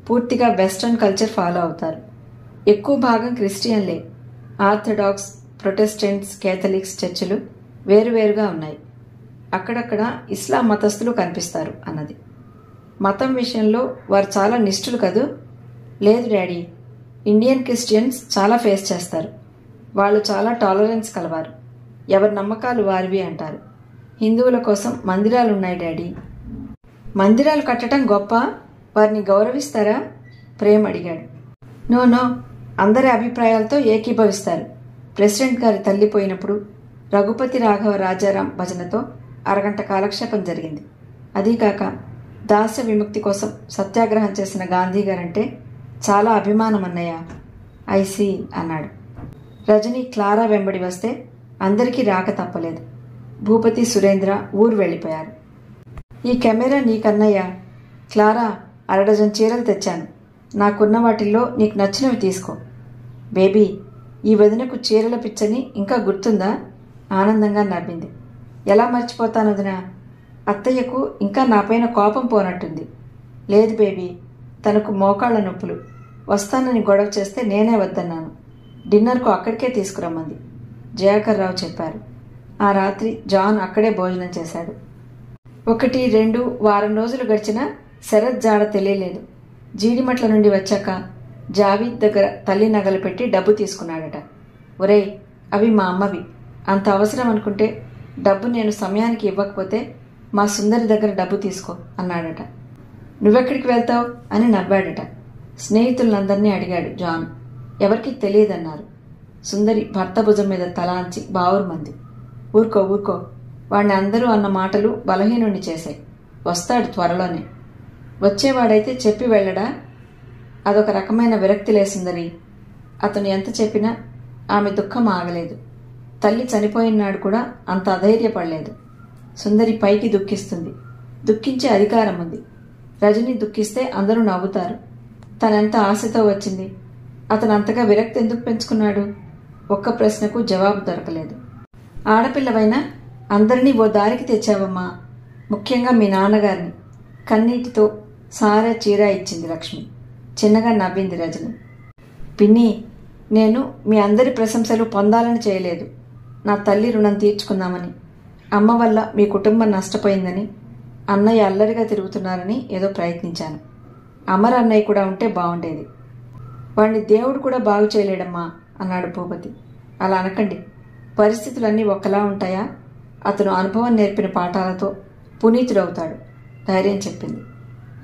S1: పూర్తిగా వెస్ట్రన్ కల్చర్ ఫాలో అవుతారు. ఎక్కువ భాగం క్రిస్టియన్లే. ఆర్థడాక్స్, ప్రొటెస్టెంట్స్, కేథలిక్స్ చర్చిలు వేరువేరుగా ఉన్నాయి. అక్కడక్కడ ఇస్లాం మతస్థులు కనిపిస్తారు అన్నది. మతం విషయంలో వారు చాలా నిష్ఠులు కదూ? లేదు డాడీ, ఇండియన్ క్రిస్టియన్స్ చాలా ఫేస్ చేస్తారు. వాళ్ళు చాలా టాలరెన్స్ కలవారు. ఎవరి నమ్మకాలు వారివి అంటారు. హిందువుల కోసం మందిరాలున్నాయి డాడీ. మందిరాలు కట్టడం గొప్ప? వారిని గౌరవిస్తారా? ప్రేమ్ అడిగాడు. నో, అందరి అభిప్రాయాలతో ఏకీభవిస్తారు. ప్రెసిడెంట్ గారి తల్లి పోయినప్పుడు రఘుపతి రాఘవ రాజారాం భజనతో అరగంట కాలక్షేపం జరిగింది. అదీకాక దాస్య విముక్తి కోసం సత్యాగ్రహం చేసిన గాంధీ గారంటే చాలా అభిమానం అన్నయ్య. ఐసీ అన్నాడు. రజని క్లారా వెంబడి వస్తే అందరికీ రాక తప్పలేదు. భూపతి, సురేంద్ర ఊరు వెళ్ళిపోయారు. ఈ కెమెరా నీకన్నయ్య. క్లారా, అరడజన్ చీరలు తెచ్చాను. నాకున్న వాటిల్లో నీకు నచ్చినవి తీసుకో. బేబీ, ఈ వదినకు చీరల పిచ్చని ఇంకా గుర్తుందా? ఆనందంగా నవ్వింది. ఎలా మర్చిపోతాను వదినా? అత్తయ్యకు ఇంకా నాపైన కోపం పోనట్టుంది. లేదు బేబీ, తనకు మోకాళ్ల నొప్పులు. వస్తానని గొడవ చేస్తే నేనే వద్దన్నాను. డిన్నర్కు అక్కడికే తీసుకురమ్మంది జయాకర్ రావు చెప్పారు. ఆ రాత్రి జాన్ అక్కడే భోజనం చేశాడు. 1, 2 వారం రోజులు గడిచినా శరత్ జాడ తెలియలేదు. జీడిమట్ల నుండి వచ్చాక జావీద్ దగ్గర తల్లి నగలు పెట్టి డబ్బు తీసుకున్నాడట. ఒరేయ్, అవి మా అమ్మవి. అంత అవసరం అనుకుంటే డబ్బు నేను సమయానికి ఇవ్వకపోతే మా సుందరి దగ్గర డబ్బు తీసుకో అన్నాడట. నువ్వెక్కడికి వెళ్తావు అని నవ్వాడట. స్నేహితులందరినీ అడిగాడు జాన్. ఎవరికి తెలియదన్నారు. సుందరి భర్త భుజం మీద తలాంచి బావురుమంది. ఊరుకో, వాడిని అందరూ అన్న మాటలు బలహీనుణ్ణి చేశాయి. వస్తాడు త్వరలోనే. వచ్చేవాడైతే చెప్పి వెళ్ళడా? అదొక రకమైన విరక్తిలే సుందరి. అతను ఎంత చెప్పినా ఆమె దుఃఖం ఆగలేదు. తల్లి చనిపోయినాడు కూడా అంత అధైర్యపడలేదు. సుందరి పైకి దుఃఖిస్తుంది. దుఃఖించే అధికారం ఉంది. రజని దుఃఖిస్తే అందరూ నవ్వుతారు. తనెంత ఆశతో వచ్చింది. అతను అంతగా విరక్తి ఎందుకు పెంచుకున్నాడు? ఒక్క ప్రశ్నకు జవాబు దొరకలేదు. ఆడపిల్లవైనా అందరినీ ఓ దారికి తెచ్చావమ్మా. ముఖ్యంగా మీ నాన్నగారిని. కన్నీటితో సారా చీర ఇచ్చింది లక్ష్మి. చిన్నగా నవ్వింది రజని. పిన్ని, నేను మీ అందరి ప్రశంసలు పొందాలని చేయలేదు. నా తల్లి రుణం తీర్చుకుందామని, అమ్మ వల్ల మీ కుటుంబం నష్టపోయిందని, అన్నయ్య అల్లరిగా తిరుగుతున్నారని ఏదో ప్రయత్నించాను. అమర్ అన్నయ్య కూడా ఉంటే బాగుండేది. వాడిని దేవుడు కూడా బాగు చేయలేడమ్మా అన్నాడు భూపతి. అలా అనకండి. పరిస్థితులన్నీ ఒకలా ఉంటాయా? అతను అనుభవం నేర్పిన పాఠాలతో పునీతుడవుతాడు, ధైర్యం చెప్పింది.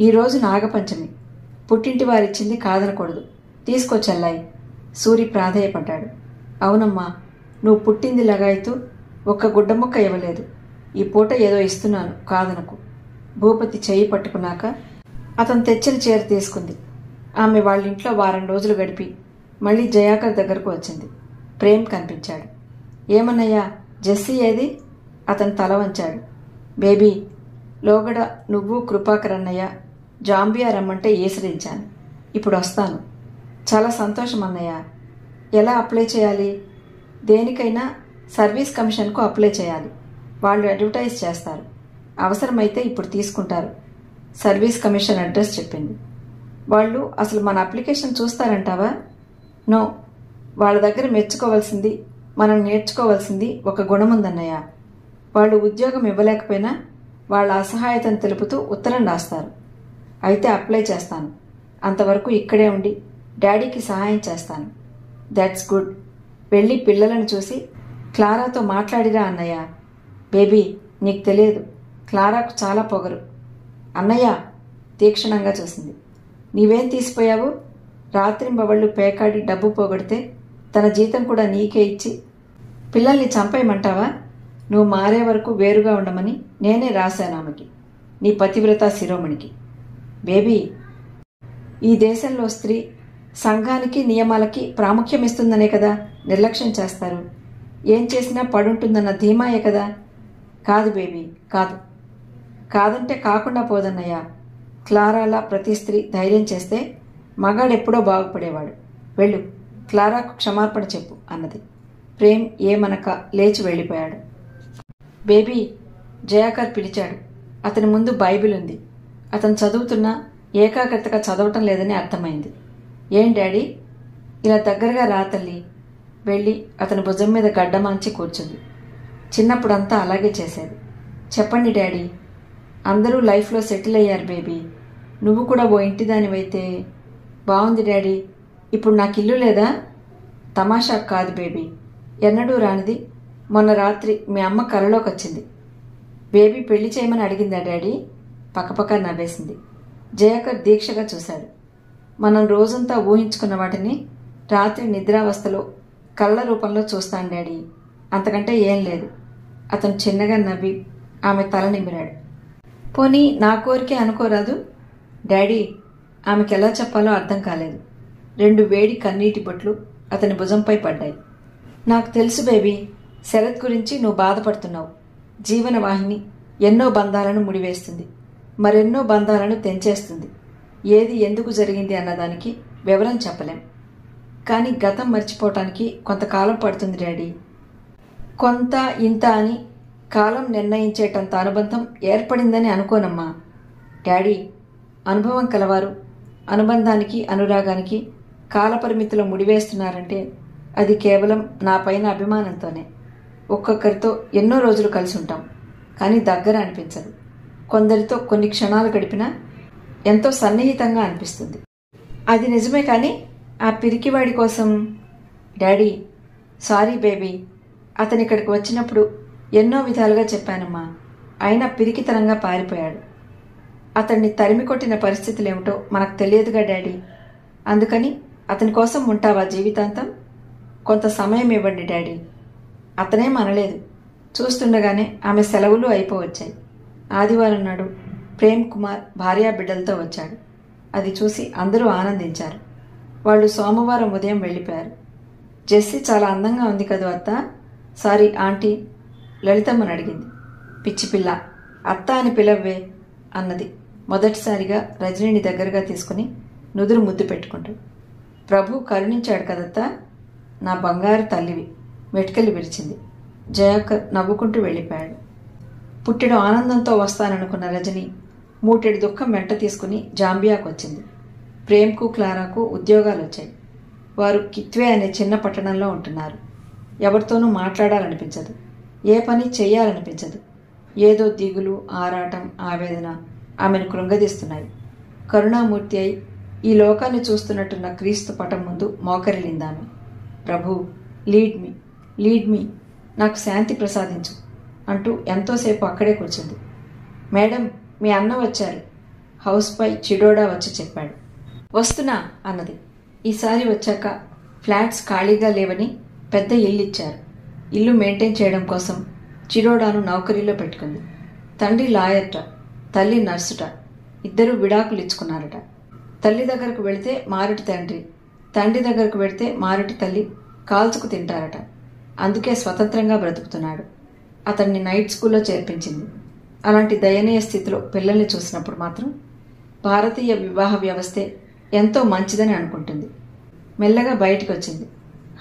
S1: ఈరోజు నాగపంచమి. పుట్టింటి వారిచ్చింది కాదనకూడదు. తీసుకొచ్చల్లాయి. సూరి ప్రాధేయపడ్డాడు. అవునమ్మా, నువ్వు పుట్టింది లగాయితూ ఒక్క గుడ్డముక్క ఇవ్వలేదు. ఈ పూట ఏదో ఇస్తున్నాను, కాదనకు. భూపతి చెయ్యి పట్టుకున్నాక అతను తెచ్చిన చీర తీసుకుంది. ఆమె వాళ్ళింట్లో వారం రోజులు గడిపి మళ్ళీ జయాకర్ దగ్గరకు వచ్చింది. ప్రేమ్ కనిపించాడు. ఏమన్నయ్యా, జెస్సీ ఏది? అతను తల వంచాడు. బేబీ, లోగడ నువ్వు కృపాకర్ అన్నయ్య జాంబియా రమ్మంటే ఈసరించాను. ఇప్పుడు వస్తాను. చాలా సంతోషం అన్నయ్య. ఎలా అప్లై చేయాలి? దేనికైనా సర్వీస్ కమిషన్కు అప్లై చేయాలి. వాళ్ళు అడ్వర్టైజ్ చేస్తారు. అవసరమైతే ఇప్పుడు తీసుకుంటారు. సర్వీస్ కమిషన్ అడ్రస్ చెప్పింది. వాళ్ళు అసలు మన అప్లికేషన్ చూస్తారంటావా? నో. వాళ్ళ దగ్గర మెచ్చుకోవాల్సింది, మనం నేర్చుకోవాల్సింది ఒక గుణముందన్నయ్య. వాళ్ళు ఉద్యోగం ఇవ్వలేకపోయినా వాళ్ళ అసహాయతను తెలుపుతూ ఉత్తరం రాస్తారు. అయితే అప్లై చేస్తాను. అంతవరకు ఇక్కడే ఉండి డాడీకి సహాయం చేస్తాను. That's good. వెళ్ళి పిల్లలను చూసి క్లారాతో మాట్లాడిరా అన్నయ్య. బేబీ, నీకు తెలియదు, క్లారాకు చాలా పొగరు. అన్నయ్య తీక్షణంగా చూసింది. నీవేం తీసిపోయావు? రాత్రింబవళ్ళు పేకాడి డబ్బు పోగొడితే తన జీతం కూడా నీకే ఇచ్చి పిల్లల్ని చంపేయమంటావా? నువ్వు మారే వరకు వేరుగా ఉండమని నేనే రాశాను ఆమెకి, నీ పతివ్రత శిరోమణికి. బేబీ, ఈ దేశంలో స్త్రీ సంఘానికి నియమాలకి ప్రాముఖ్యమిస్తుందనే కదా నిర్లక్ష్యం చేస్తారు. ఏం చేసినా పడుంటుందన్న ధీమాయే కదా. కాదు బేబీ, కాదు. కాదంటే కాకుండా పోదన్నయ్య. క్లారాలా ప్రతి స్త్రీ ధైర్యం చేస్తే మగాడెప్పుడో బాగుపడేవాడు. వెళ్ళు, క్లారాకు క్షమార్పణ చెప్పు అన్నది. ప్రేమ్ ఏమనక లేచి వెళ్ళిపోయాడు. బేబీ, జయాకర్ పిలిచాడు. అతని ముందు బైబిల్ ఉంది. అతను చదువుతున్నా ఏకాగ్రతగా చదవటం లేదని అర్థమైంది. ఏం డాడీ? ఇలా దగ్గరగా రా తల్లి. వెళ్ళి అతని భుజం మీద గడ్డమాంచి కూర్చుంది. చిన్నప్పుడంతా అలాగే చేసేది. చెప్పండి డాడీ. అందరూ లైఫ్లో సెటిల్ అయ్యారు బేబీ. నువ్వు కూడా ఓ ఇంటిదానివైతే బాగుంది డాడీ. ఇప్పుడు నాకు ఇల్లు లేదా? తమాషా కాదు బేబీ. ఎన్నడూ రానిది మొన్న రాత్రి మీ అమ్మ కలలోకి వచ్చింది. బేబీ పెళ్లి చేయమని అడిగిందా డాడీ? పక్కపక్క నవ్వేసింది. జయాకర్ దీక్షగా చూశాడు. మనం రోజంతా ఊహించుకున్న వాటిని రాత్రి నిద్రావస్థలో కళ్ళ రూపంలో చూస్తాను డాడీ. అంతకంటే ఏం లేదు. అతను చిన్నగా నవ్వి ఆమె తల నిమిరాడు. పోనీ నా కోరికే అనుకోరాదు? డాడీ, ఆమెకి ఎలా చెప్పాలో అర్థం కాలేదు. 2 వేడి కన్నీటి బొట్లు అతని భుజంపై పడ్డాయి. నాకు తెలుసు బేబీ, శరత్ గురించి నువ్వు బాధపడుతున్నావు. జీవనవాహిని ఎన్నో బంధాలను ముడివేస్తుంది, మరెన్నో బంధాలను తెంచేస్తుంది. ఏది ఎందుకు జరిగింది అన్నదానికి వివరం చెప్పలేం. కానీ గతం మర్చిపోవటానికి కొంతకాలం పడుతుంది డాడీ. కొంత ఇంత అని కాలం నిర్ణయించేటంత అనుబంధం ఏర్పడిందని అనుకోనమ్మా. డాడీ, అనుభవం కలవారు అనుబంధానికి అనురాగానికి కాలపరిమితిలో ముడివేస్తున్నారంటే అది కేవలం నా పైన అభిమానంతోనే. ఒక్కొక్కరితో ఎన్నో రోజులు కలిసి ఉంటాం, కానీ దగ్గర అనిపించదు. కొందరితో కొన్ని క్షణాలు గడిపినా ఎంతో సన్నిహితంగా అనిపిస్తుంది. అది నిజమే, కానీ ఆ పిరికివాడి కోసం. Daddy, sorry baby. అతని ఇక్కడికి వచ్చినప్పుడు ఎన్నో విధాలుగా చెప్పానమ్మా. అయినా పిరికితనంగా పారిపోయాడు. అతన్ని తరిమి కొట్టిన పరిస్థితులేమిటో మనకు తెలియదుగా డాడీ. అందుకని అతని కోసం ఉంటావా జీవితాంతం? కొంత సమయం ఇవ్వండి డాడీ. అతనేం అనలేదు. చూస్తుండగానే ఆమె సెలవులు అయిపోవచ్చాయి. ఆదివారం నాడు ప్రేమ్ కుమార్ భార్యాబిడ్డలతో వచ్చాడు. అది చూసి అందరూ ఆనందించారు. వాళ్ళు సోమవారం ఉదయం వెళ్ళిపోయారు. జెస్సీ చాలా అందంగా ఉంది కదూ అత్త? సారీ ఆంటీ, లలితమ్మని అడిగింది. పిచ్చిపిల్ల, అత్త అని పిలవ్వే అన్నది మొదటిసారిగా రజనీని దగ్గరగా తీసుకుని నుదురు ముద్దు పెట్టుకుంటూ. ప్రభు కరుణించాడు కదత్తా, నా బంగారు తల్లివి, మెటికలు విరిచింది. జయాకర్ నవ్వుకుంటూ వెళ్ళిపోయాడు. పుట్టెడు ఆనందంతో వస్తాననుకున్న రజని మూటెడు దుఃఖం వెంట తీసుకుని జాంబియాకు వచ్చింది. ప్రేమ్కు క్లారాకు ఉద్యోగాలు వచ్చాయి. వారు కిత్వే అనే చిన్న పట్టణంలో ఉంటున్నారు. ఎవరితోనూ మాట్లాడాలనిపించదు, ఏ పని చెయ్యాలనిపించదు. ఏదో దిగులు, ఆరాటం, ఆవేదన ఆమెను కృంగదీస్తున్నాయి. కరుణామూర్తి అయి ఈ లోకాన్ని చూస్తున్నట్టున్న క్రీస్తు పటం ముందు మోకరిల్లిందామె. ప్రభు, లీడ్ మీ, లీడ్ మీ, నాకు శాంతి ప్రసాదించు అంటూ ఎంతోసేపు అక్కడే కూర్చుంది. మేడం, మీ అన్న వచ్చారు, హౌస్పై చిడోడా వచ్చి చెప్పాడు. వస్తున్నా అన్నది. ఈసారి వచ్చాక ఫ్లాట్స్ ఖాళీగా లేవని పెద్ద ఇల్లు ఇచ్చారు. ఇల్లు మెయింటైన్ చేయడం కోసం చిడోడాను నౌకరీలో పెట్టుకుంది. తండ్రి లాయర్ట, తల్లి నర్సుట. ఇద్దరూ విడాకులు ఇచ్చుకున్నారట. తల్లి దగ్గరకు వెళితే మారుటి తండ్రి, తండ్రి దగ్గరకు వెళితే మారుటి తల్లి కాల్చుకు తింటారట. అందుకే స్వతంత్రంగా బ్రతుకుతున్నాడు. అతన్ని నైట్ స్కూల్లో చేర్పించింది. అలాంటి దయనీయ స్థితిలో పిల్లల్ని చూసినప్పుడు మాత్రం భారతీయ వివాహ వ్యవస్థే ఎంతో మంచిదని అనుకుంటుంది. మెల్లగా బయటికి వచ్చింది.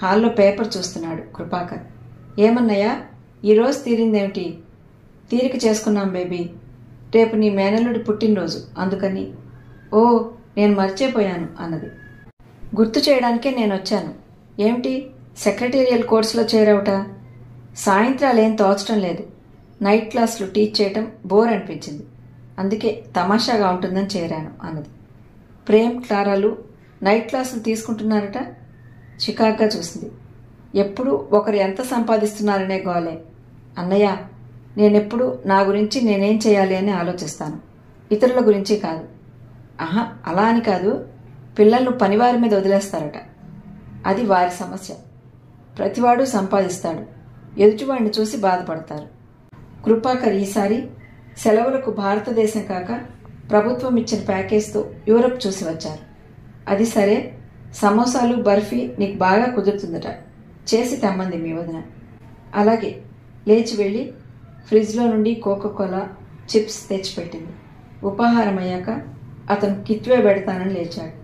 S1: హాల్లో పేపర్ చూస్తున్నాడు కృపాకర్. ఏమన్నయ్యా, ఈరోజు తీరిందేమిటి? తీరిక చేసుకున్నాం బేబీ, రేపు నీ మేనల్లుడి పుట్టినరోజు, అందుకని. ఓ, నేను మర్చిపోయాను అన్నది. గుర్తు చేయడానికే నేను వచ్చాను. ఏమిటి, సెక్రటేరియల్ కోర్సులో చేరావుట? సాయంత్రాలేం తోచడం లేదు. నైట్ క్లాసులు టీచ్ చేయటం బోర్ అనిపించింది. అందుకే తమాషాగా ఉంటుందని చేరాను అన్నది. ప్రేమ్, క్లారాలు నైట్ క్లాసులు తీసుకుంటున్నారట. చికాగ్గా చూసింది. ఎప్పుడు ఒకరు ఎంత సంపాదిస్తున్నారనే గోలే. అన్నయ్య, నేనెప్పుడు నా గురించి నేనేం చేయాలి అని ఆలోచిస్తాను, ఇతరుల గురించి కాదు. ఆహా, అలా అని కాదు. పిల్లలను పనివారి మీద వదిలేస్తారట. అది వారి సమస్య. ప్రతివాడు సంపాదిస్తాడు, ఎదుటివాడిని చూసి బాధపడతారు. కృపాకర్ ఈసారి సెలవులకు భారతదేశం కాక ప్రభుత్వం ఇచ్చిన ప్యాకేజ్తో యూరప్ చూసి వచ్చారు. అది సరే, సమోసాలు, బర్ఫీ నీకు బాగా కుదురుతుందట, చేసి తెమ్మంది మీ వదిన. అలాగే లేచి వెళ్ళి ఫ్రిడ్జ్లో నుండి కోకోకోలా, చిప్స్ తెచ్చిపెట్టింది. ఉపాహారం అయ్యాక అతను కిత్వే పెడతానని లేచాడు.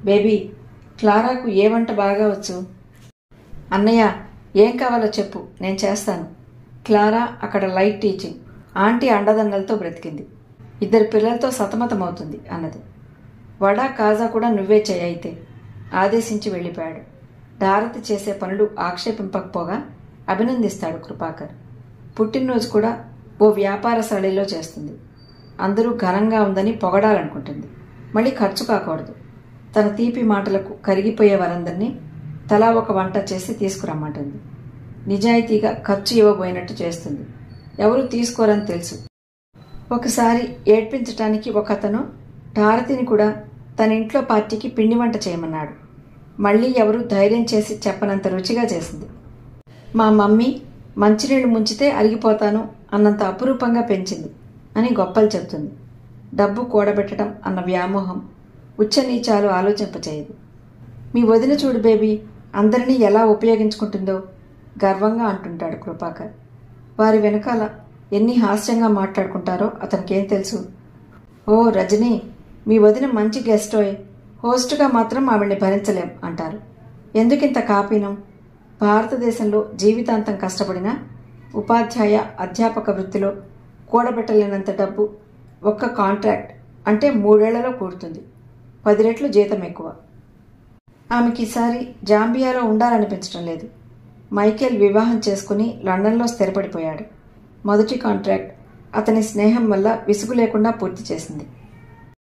S1: బేబీ, క్లారాకు ఏ వంట బాగా వచ్చు? అన్నయ్య, ఏం కావాలో చెప్పు, నేను చేస్తాను. క్లారా అక్కడ లైట్ టీచింగ్, ఆంటీ అండదండలతో బ్రతికింది. 2 పిల్లలతో సతమతమవుతుంది అన్నది. వడ, కాజా కూడా నువ్వే చేయైతే ఆదేశించి వెళ్ళిపోయాడు. ధారతి చేసే పనులు ఆక్షేపింపకపోగా అభినందిస్తాడు కృపాకర్. పుట్టినరోజు కూడా ఓ వ్యాపారశాలలో చేస్తుంది. అందరూ ఘనంగా ఉందని పొగడాలనుకుంటుంది. మళ్ళీ ఖర్చు కాకూడదు. తన తీపి మాటలకు కరిగిపోయే వారందరినీ తలా ఒక వంట చేసి తీసుకురమ్మంటుంది. నిజాయితీగా ఖర్చు ఇవ్వబోయినట్టు చేస్తుంది. ఎవరు తీసుకోరని తెలుసు. ఒకసారి ఏడ్పించటానికి ఒకతను భారతిని కూడా తన ఇంట్లో పార్టీకి పిండి వంట చేయమన్నాడు. మళ్ళీ ఎవరు ధైర్యం చేసి చెప్పనంత రుచిగా చేసింది. మా మమ్మీ మంచినీళ్ళు ముంచితే అరిగిపోతాను అన్నంత అపురూపంగా పెంచింది అని గొప్పలు చెబుతుంది. డబ్బు కూడబెట్టడం అన్న వ్యామోహం ఉచ్చనీచాలు ఆలోచింపచేయదు. మీ వదిన చూడు బేబీ, అందరినీ ఎలా ఉపయోగించుకుంటుందో గర్వంగా అంటుంటాడు కృపాకర్. వారి వెనకాల ఎన్ని హాస్యంగా మాట్లాడుకుంటారో అతనికేం తెలుసు. ఓ రజనీ, మీ వదిన మంచి గెస్టోయ్, హోస్ట్గా మాత్రం ఆవిడ్ని భరించలేం అంటారు. ఎందుకింత కాపీనం? భారతదేశంలో జీవితాంతం కష్టపడిన ఉపాధ్యాయ, అధ్యాపక వృత్తిలో కూడబెట్టలేనంత డబ్బు ఒక్క కాంట్రాక్ట్ అంటే 3 ఏళ్లలో కూడుతుంది. 10 రెట్లు జీతం ఎక్కువ. ఆమెకి ఈసారి జాంబియాలో ఉండాలనిపించడం లేదు. మైకేల్ వివాహం చేసుకుని లండన్లో స్థిరపడిపోయాడు. మొదటి కాంట్రాక్ట్ అతని స్నేహం వల్ల విసుగు లేకుండా పూర్తి చేసింది.